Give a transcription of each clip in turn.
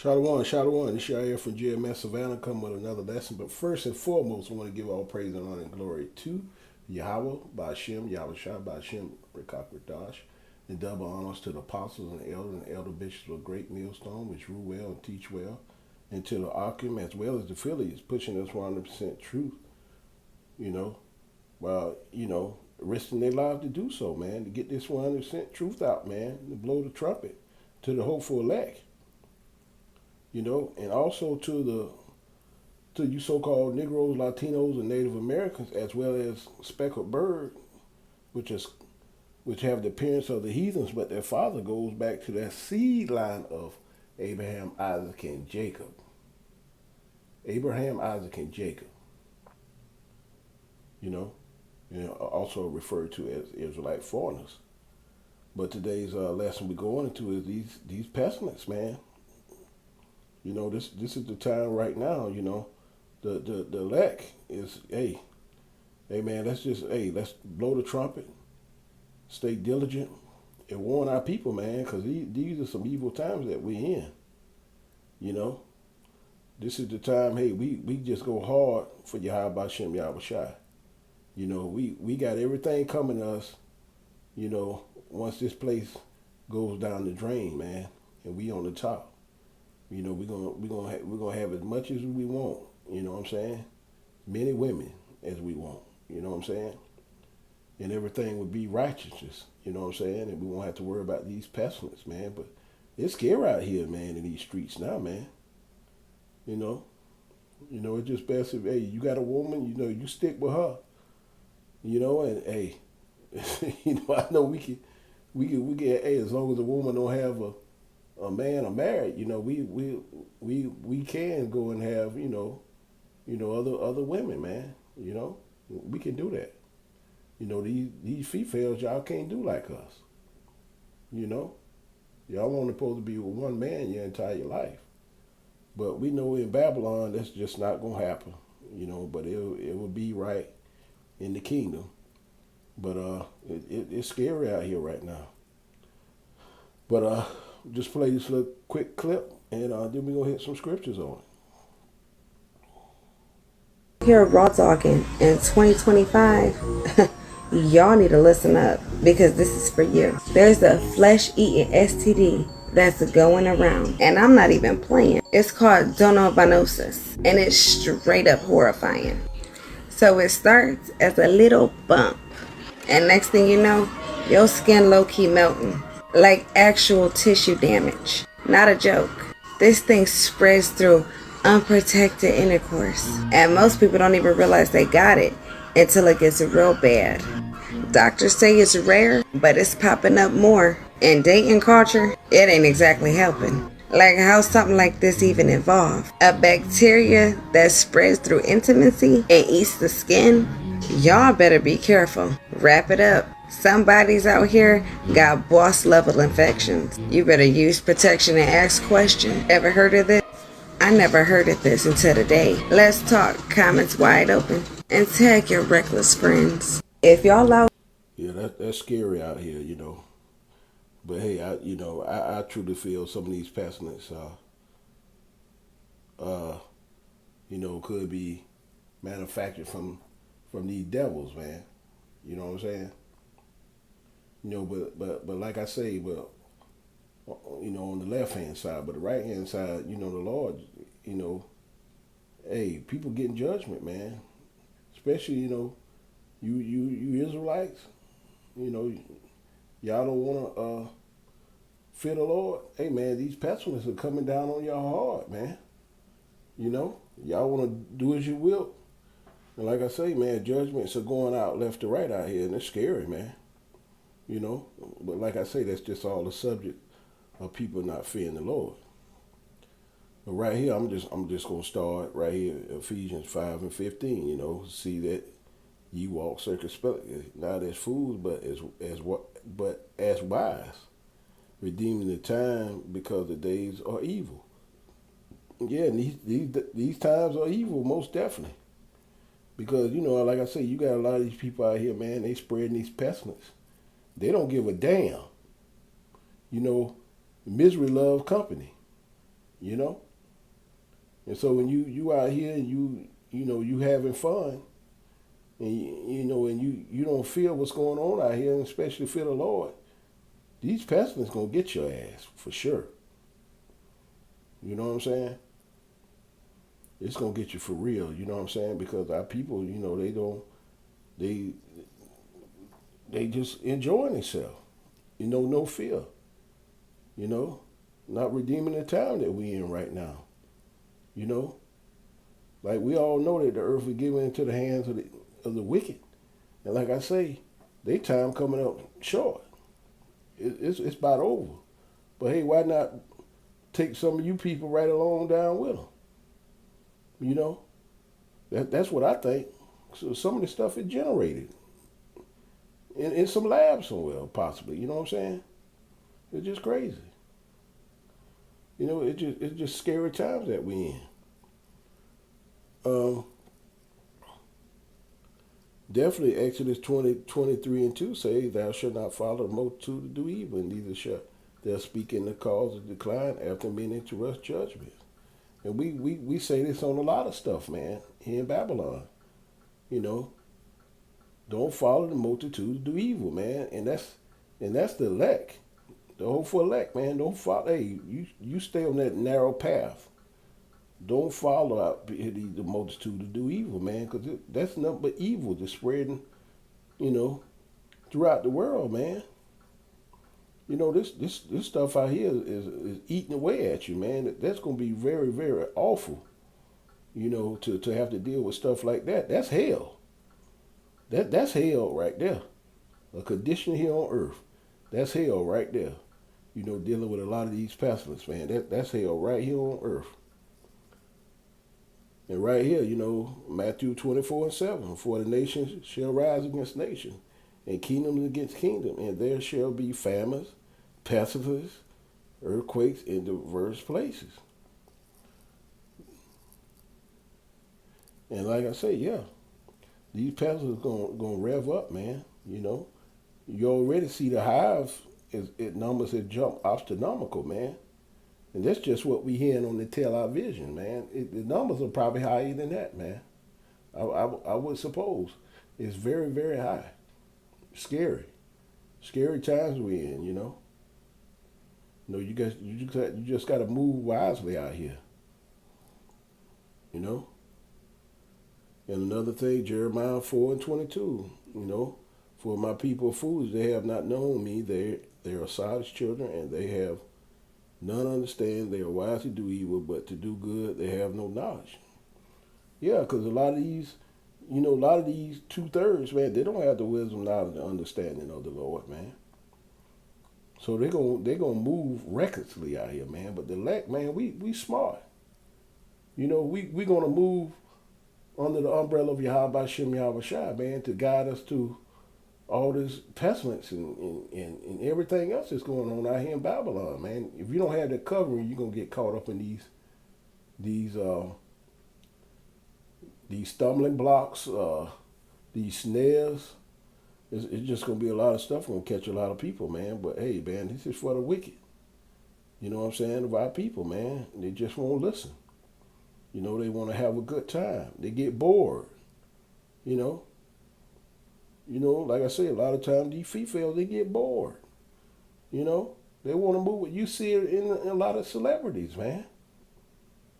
Shalom, Shalom. This Yair from GMS Savannah come with another lesson. But first and foremost, I want to give all praise and honor and glory to Yahweh, Ba'ashem, Yahweh Shah, Ba'ashem, Rekak Radash, and double honors to the apostles and elder bishops of Great Millstone, which rule well and teach well, and to the Akim as well as the affiliates, pushing us 100% truth, while, risking their lives to do so, man, to get this 100% truth out, man, to blow the trumpet to the hopeful elect. And also to you so-called Negroes, Latinos, and Native Americans, as well as speckled bird, which have the appearance of the heathens, but their father goes back to that seed line of Abraham, Isaac, and Jacob. Abraham, Isaac, and Jacob. Also referred to as Israelite foreigners. But today's lesson we're going into is these pestilence, man. This is the time right now, the elect is, hey man, let's blow the trumpet, stay diligent, and warn our people, man, because these are some evil times that we're in, This is the time, hey, we just go hard for Yahweh Hashem, Yahweh Shai. We got everything coming to us, once this place goes down the drain, man, and we on the top. We're gonna have as much as we want. You know what I'm saying? Many women as we want. You know what I'm saying? And everything would be righteousness. You know what I'm saying? And we won't have to worry about these pestilence, man. But it's scary out here, man, in these streets now, man. It's just best if, hey, you got a woman, you stick with her. And hey, I know we can, hey, as long as the woman don't have a man or married, we can go and have, other women, man. We can do that. These females, y'all can't do like us. Y'all only supposed to be with one man your entire life. But we know in Babylon that's just not gonna happen. But it will be right in the kingdom. But it's scary out here right now. But just play this little quick clip, and then we're going to hit some scriptures on it. Here at Raw Talking in 2025, y'all need to listen up because this is for you. There's a flesh-eating STD that's going around, and I'm not even playing. It's called donovanosis, and it's straight up horrifying. So it starts as a little bump, and next thing you know, your skin low-key melting. Like actual tissue damage. Not a joke. This thing spreads through unprotected intercourse. And most people don't even realize they got it until it gets real bad. Doctors say it's rare, but it's popping up more. In dating culture, it ain't exactly helping. Like how something like this even evolved. A bacteria that spreads through intimacy and eats the skin. Y'all better be careful. Wrap it up. Somebody's out here got boss level infections. You better use protection and ask questions. Ever heard of this? I never heard of this until today. Let's talk. Comments wide open. And tag your reckless friends. If y'all out. Yeah, that's scary out here, But hey, I truly feel some of these pestilence, could be manufactured from these devils, man. You know what I'm saying? But like I say, on the left hand side, but the right hand side, the Lord, hey, people getting judgment, man. Especially, you Israelites, y'all don't want to fear the Lord. Hey, man, these pestilence are coming down on y'all hard, man. Y'all want to do as you will. And like I say, man, judgments are going out left to right out here, and it's scary, man. But like I say, that's just all the subject of people not fearing the Lord. But right here, I'm just gonna start right here, Ephesians 5:15. See that ye walk circumspectly, not as fools, but as wise, redeeming the time because the days are evil. Yeah, and these times are evil, most definitely. Because like I say, you got a lot of these people out here, man. They spreading these pestilence. They don't give a damn. Misery loves company. you know. And so when you out here and you having fun, and and you don't feel what's going on out here, and especially feel the Lord, these pestilence gonna get your ass for sure. You know what I'm saying? It's gonna get you for real. You know what I'm saying? Because our people, they they just enjoying themselves. No fear. You know, not redeeming the time that we in right now. You know, like we all know that the earth is given into the hands of the wicked, and like I say, their time coming up short. It's about over. But hey, why not take some of you people right along down with them? You know, that's what I think. So some of the stuff is generated in some lab somewhere, possibly. You know what I'm saying? It's just crazy. It's just scary times that we in. Um, Definitely Exodus 20:23-2 say, "Thou shalt not follow the multitude to do evil, and neither shall thou speak in the cause of decline after meaning to rush judgment." And we say this on a lot of stuff, man, here in Babylon. You know, don't follow the multitude to do evil, man. And that's the elect. The hopeful elect, man. Don't follow. Hey, you stay on that narrow path. Don't follow out the multitude to do evil, man, because that's nothing but evil that's spreading, you know, throughout the world, man. This stuff out here is eating away at you, man. That's going to be very, very awful, to have to deal with stuff like that. That's hell. That's hell right there. A condition here on earth. That's hell right there. Dealing with a lot of these pestilence, man. That's hell right here on earth. And right here, Matthew 24:7, "For the nations shall rise against nation, and kingdoms against kingdom, and there shall be famines, pestilence, earthquakes in diverse places." And like I say, yeah, these pestilence gonna rev up, man. You already see the hives. Numbers have jumped astronomical, man. And that's just what we hearing on the television, man. The numbers are probably higher than that, man. I would suppose. It's very, very high. Scary. Scary times we in, you just got to move wisely out here, you know. And another thing, Jeremiah 4:22, "For my people are foolish, they have not known me. They are sottish children, and they have none understand. They are wise to do evil, but to do good they have no knowledge." Yeah, because a lot of these 2/3, man, they don't have the wisdom, knowledge, and understanding of the Lord, man. So they're gonna move recklessly out here, man. But the elect, man, we smart. We gonna move under the umbrella of Yahweh Shem Yahweh Shai, man, to guide us to all this pestilence and everything else that's going on out here in Babylon, man. If you don't have that covering, you're gonna get caught up in these stumbling blocks, these snares. It's just gonna be a lot of stuff gonna catch a lot of people, man. But hey, man, this is for the wicked. You know what I'm saying? Of our people, man. They just won't listen. They want to have a good time. They get bored. You know. Like I say, a lot of times these females, they get bored. They want to move it. You see it in a lot of celebrities, man.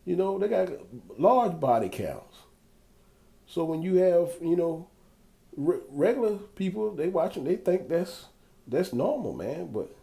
They got large body counts. So when you have, regular people, they watching, they think that's normal, man. But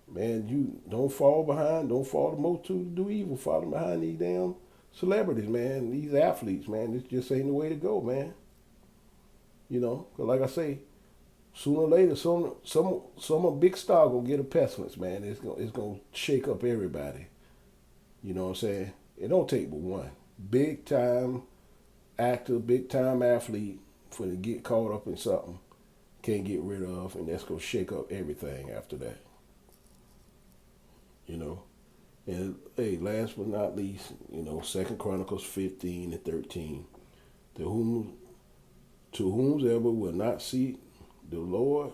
man, you don't fall behind. Don't follow the multitude to do evil. Follow behind these damn celebrities, man. These athletes, man. This just ain't the way to go, man. 'Cause like I say, sooner or later, some big star gonna get a pestilence, man. It's gonna shake up everybody. You know what I'm saying? It don't take but one big time actor, big time athlete for to get caught up in something can't get rid of, and that's gonna shake up everything after that. And hey, last but not least, 2 Chronicles 15:13, to whomsoever will not seek the Lord,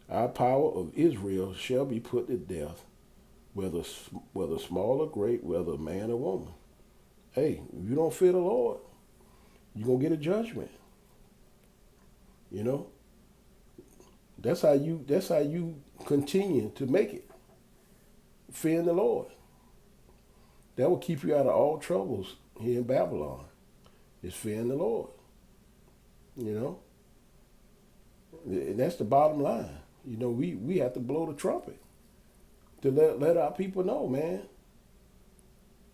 our power of Israel shall be put to death, whether small or great, whether man or woman. Hey, if you don't fear the Lord, you're gonna get a judgment. You know, that's how you continue to make it. Fearing the Lord. That will keep you out of all troubles here in Babylon. Is fearing the Lord. You know, and that's the bottom line. You know, we have to blow the trumpet to let our people know, man.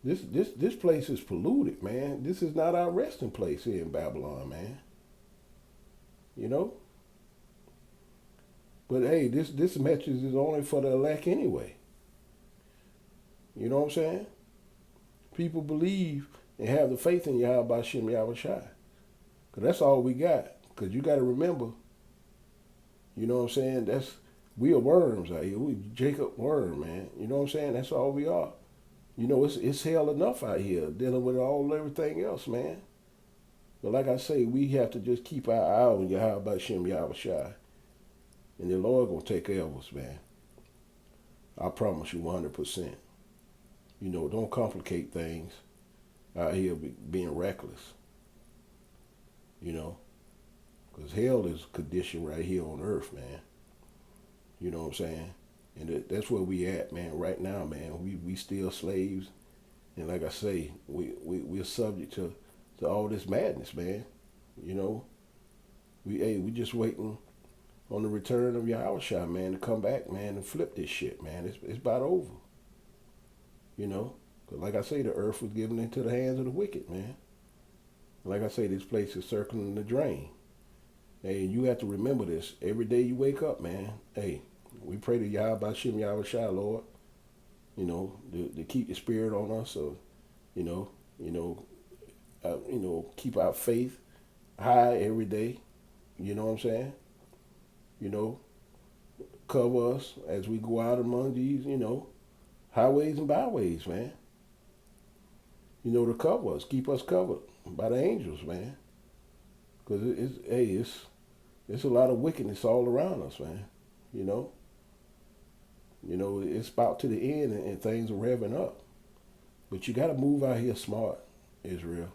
This place is polluted, man. This is not our resting place here in Babylon, man. You know. But hey, this message is only for the elect anyway. You know what I'm saying? People believe and have the faith in Yahweh Shem Yahweh Shai. Because that's all we got. Because you got to remember, you know what I'm saying? We are worms out here. We Jacob worm, man. You know what I'm saying? That's all we are. You know, it's hell enough out here dealing with everything else, man. But like I say, we have to just keep our eye on Yahweh Shem Yahweh Shai. And the Lord going to take care of us, man. I promise you 100%. You know, don't complicate things out here being reckless. You know, because hell is a condition right here on earth, man. You know what I'm saying? And that's where we at, man, right now, man. We still slaves. And like I say, we're subject to all this madness, man. You know, we just waiting on the return of Yahushua, man, to come back, man, and flip this shit, man. It's about over. You know, because like I say, the earth was given into the hands of the wicked, man. Like I say, this place is circling the drain. Hey, you have to remember this every day you wake up, man. Hey, we pray to Yahweh Shem Yahweh Shai, Lord. You know, to keep the spirit on us, so keep our faith high every day. You know what I'm saying? You know, cover us as we go out among these, highways and byways, man. You know, to cover us, keep us covered by the angels, man. Because it's a lot of wickedness all around us, man. You know, it's about to the end and things are revving up. But you got to move out here smart, Israel.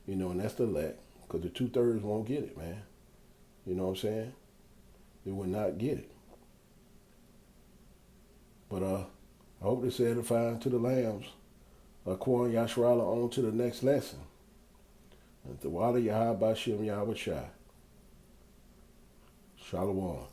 You know, and that's the elect. Because the 2/3 won't get it, man. You know what I'm saying? They will not get it. But I hope this edifying to the lambs. Quan Yashrala on to the next lesson. And the water Yahweh Shem Yahweh Shai. Shalom.